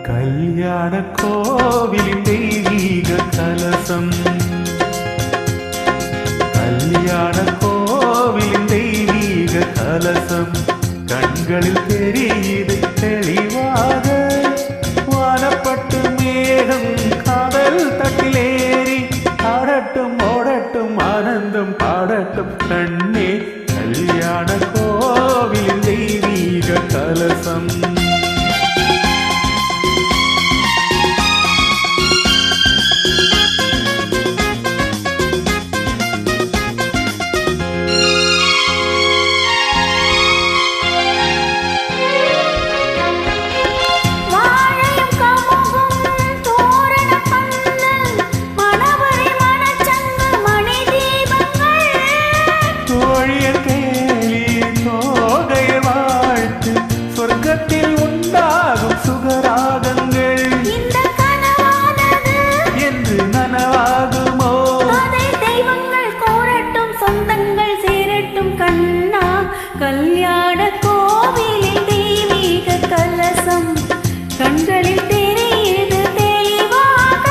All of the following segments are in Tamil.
கல்யாண கோவிலின் தெய்வீக கலசம், கல்யாண கோவிலின் தெய்வீக கலசம் கண்களில் தெரியுது தெளிவாக. வானப்பட்டு மேகம் காதல் தட்டிலேறி ஆடட்டும் ஓடட்டும் ஆனந்தம் பாடட்டும் கண்ணே. கல்யாண கோவிலின் தெய்வீக கலசம். சொர்க்கத்தில் உண்டாகும் சுகராகங்கள் இந்த கனவானது என்று நனவாகுமோ? அதை தெய்வங்கள் கோரட்டும் சொந்தங்கள் சேரட்டும் கண்ணா. கல்யாண கோவிலில் தெய்வீக கலசம் கண்களில் தெரியுது தெளிவாக.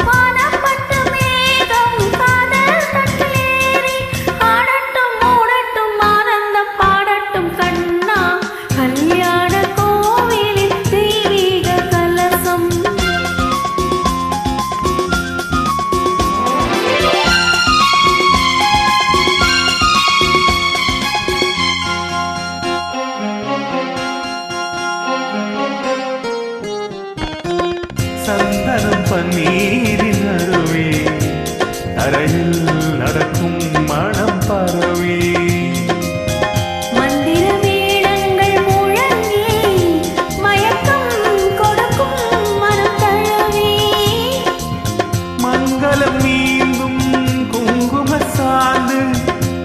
வானப்பட்டு மேகம் காதல் தட்டிலேறி ஆடட்டும் ஓடட்டும் ஆனந்தம் பாடட்டும் கண்ணா. கல்யாண கோவிலின் தெய்வீக கலசம். சந்தனம் பன்னீரின் அருவே அறையில் நடக்கும் மனம் பரவே. மீண்டும் குங்கும சாந்து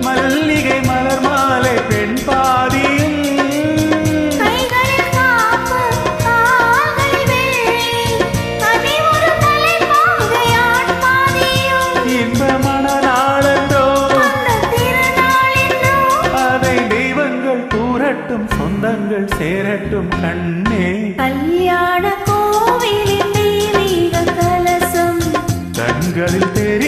மல்லிகை மலர் மாலை பெண் பாதியும் இன்ப மணநாளன்றோ அதை தெய்வங்கள் கூறட்டும் சொந்தங்கள் சேரட்டும் கண்ணே. கல்யாண கோவிலின் தெய்வீக கலசம் கண்களில் தெரி